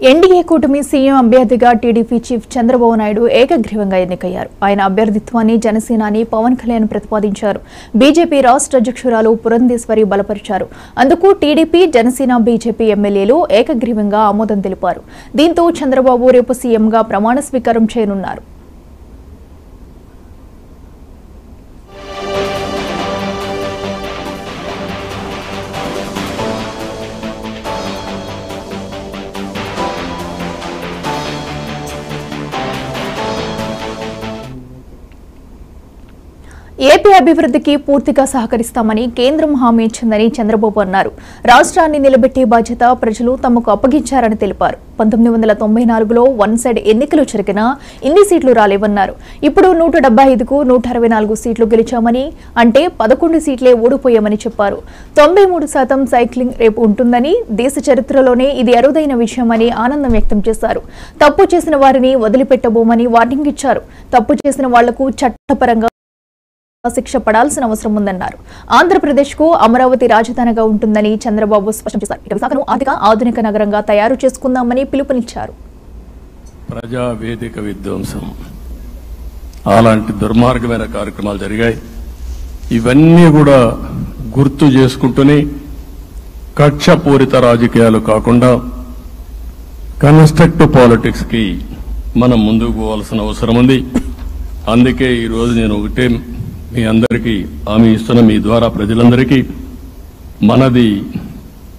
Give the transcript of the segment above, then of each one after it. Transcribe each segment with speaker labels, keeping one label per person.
Speaker 1: NDA కూటమి CM అభ్యర్థిగా TDP chief Chandrababu Naidu ఏకగ్రీవంగా ఎన్నికయ్యారు. ఆయన అభ్యర్థిత్వాన్ని జనసేనాని పవన్ కళ్యాణ్ ప్రతిపాదించారు. బీజేపీ రాష్ట్ర అధ్యక్షురాలు పురంధేశ్వరి బలపరిచారు. అందుకు టీడీపీ, జనసేన, బీజేపీ ఎమ్మెల్యేలు ఏకగ్రీవంగా ఆమోదం తెలిపారు. దీంతో చంద్రబాబు రేపు సీఎంగా ప్రమాణ స్వీకారం చేయనున్నారు. ఏపీ అభివృద్ధికి పూర్తిగా సహకరిస్తామని కేంద్రం హామీ ఇచ్చిందని చంద్రబాబు అన్నారు. రాష్ట్రాన్ని నిలబెట్టే బాధ్యత ప్రజలు తమకు అప్పగించారని తెలిపారు. 1994లో వన్ సైడ్ ఎన్నికలు జరిగినా ఇన్ని సీట్లు రాలేవన్నారు. ఇప్పుడు 175కు 164 సీట్లు గెలిచామని, అంటే 11 సీట్లే ఓడిపోయామని చెప్పారు. 93% సైక్లింగ్ రేపు ఉంటుందని, దేశ చరిత్రలోనే ఇది అరుదైన విషయమని ఆనందం వ్యక్తం చేశారు. తప్పు చేసిన వారిని వదిలిపెట్టబోమని వార్నింగ్ ఇచ్చారు. తప్పు చేసిన వాళ్లకు చట్టపరంగా శిక్ష పడాల్సిన అవసరం ఉందన్నారు. ఆంధ్రప్రదేశ్కు అమరావతి రాజధానిగా ఉంటుందని చంద్రబాబు స్పష్టం చేశారు. విశాఖను ఆధునిక నగరంగా తయారు చేసుకుందామని పిలుపునిచ్చారు.
Speaker 2: ప్రజా వేదిక విధ్వంసం అలాంటి దుర్మార్గమైన కార్యక్రమాలు జరిగాయి. ఇవన్నీ కూడా గుర్తు చేసుకుంటూనే కక్షపూరిత రాజకీయాలు కాకుండా కన్స్ట్రక్టివ్ పాలిటిక్స్ కి మనం ముందుకు పోవాల్సిన అవసరం ఉంది. అందుకే ఈరోజు నేను ఒకటే మీ అందరికీ హామీ ఇస్తున్న, మీ ద్వారా ప్రజలందరికీ, మనది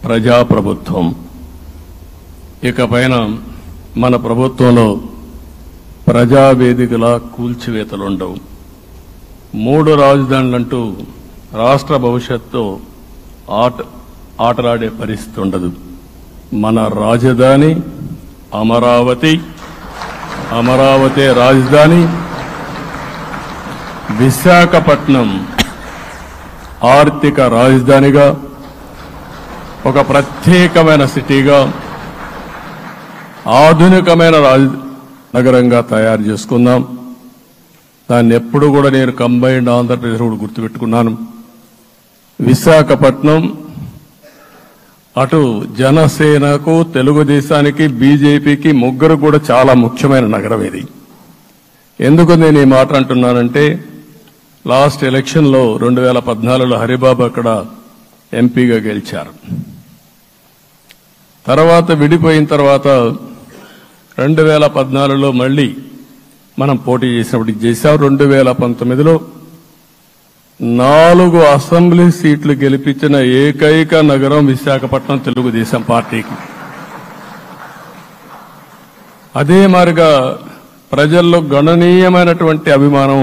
Speaker 2: ప్రజాప్రభుత్వం. ఇకపైన మన ప్రభుత్వంలో ప్రజావేదికల కూల్చివేతలుండవు. 3 రాజధానులంటూ రాష్ట్ర భవిష్యత్తు ఆటలాడే పరిస్థితి ఉండదు. మన రాజధాని అమరావతి, అమరావతి రాజధాని. విశాఖపట్నం ఆర్థిక రాజధానిగా, ఒక ప్రత్యేకమైన సిటీగా, ఆధునికమైన నగరంగా తయారు చేసుకుందాం. దాన్ని ఎప్పుడు కూడా నేను కంబైన్డ్ ఆంధ్రప్రదేశ్ కూడా గుర్తుపెట్టుకున్నాను. విశాఖపట్నం అటు జనసేనకు, తెలుగుదేశానికి, బీజేపీకి ముగ్గురు కూడా చాలా ముఖ్యమైన నగరం ఇది. ఎందుకు నేను ఈ మాట అంటున్నానంటే, లాస్ట్ ఎలక్షన్లో 2014లో హరిబాబు అక్కడ ఎంపీగా గెలిచారు. తర్వాత విడిపోయిన తర్వాత 2014లో మళ్లీ మనం పోటీ చేసినప్పుడు చేశాం. 2019లో 4 అసెంబ్లీ సీట్లు గెలిపించిన ఏకైక నగరం విశాఖపట్నం తెలుగుదేశం పార్టీకి. అదే మాదిరిగా ప్రజల్లో గణనీయమైనటువంటి అభిమానం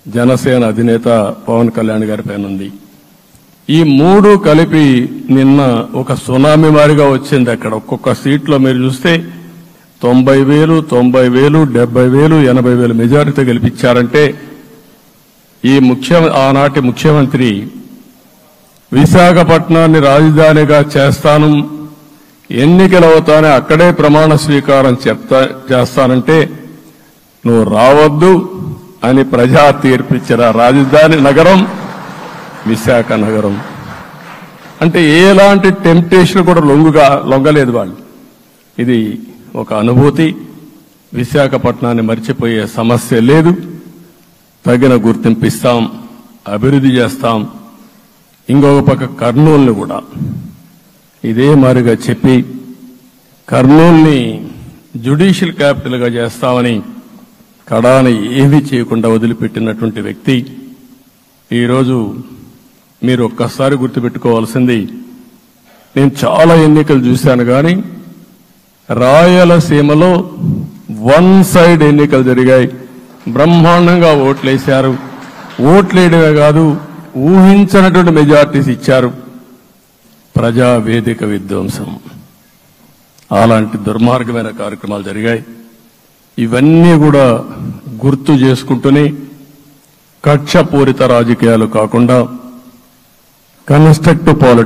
Speaker 2: జనసేన అధినేత పవన్ కళ్యాణ్ గారి పైన ఉంది. ఈ 3 కలిపి నిన్న ఒక సునామీ మారిగా వచ్చింది. అక్కడ ఒక్కొక్క సీట్లో మీరు చూస్తే 90,000, 90,000, 70,000, 80,000 మెజారిటీతో గెలిపించారంటే ఆనాటి ముఖ్యమంత్రి విశాఖపట్నాన్ని రాజధానిగా చేస్తాను, ఎన్నికలవుతానే అక్కడే ప్రమాణ స్వీకారం చేస్తానంటే నువ్వు రావద్దు అని ప్రజా తీర్పిచ్చిన రాజధాని నగరం విశాఖ నగరం. అంటే ఎలాంటి టెంప్టేషన్ కూడా లొంగలేదు వాళ్ళు. ఇది ఒక అనుభూతి. విశాఖపట్నాన్ని మర్చిపోయే సమస్య లేదు. తగిన గుర్తింపు ఇస్తాం, అభివృద్ధి చేస్తాం. ఇంకొక పక్క కర్నూలుని కూడా ఇదే మాదిరిగా చెప్పి కర్నూలుని జ్యుడిషియల్ క్యాపిటల్ గా చేస్తామని కడాని ఏమీ చేయకుండా వదిలిపెట్టినటువంటి వ్యక్తి. ఈరోజు మీరు ఒక్కసారి గుర్తుపెట్టుకోవాల్సింది, నేను చాలా ఎన్నికలు చూశాను కానీ రాయలసీమలో వన్ సైడ్ ఎన్నికలు జరిగాయి. బ్రహ్మాండంగా ఓట్లేశారు. ఓట్లేయడమే కాదు, ఊహించనటువంటి మెజార్టీస్ ఇచ్చారు. ప్రజావేదిక విధ్వంసం అలాంటి దుర్మార్గమైన కార్యక్రమాలు జరిగాయి. ఇవన్నీ కూడా గుర్తు చేసుకుంటూనే కక్షపూరిత రాజకీయాలు కాకుండా కన్స్ట్రక్టివ్ పాలిటిక్స్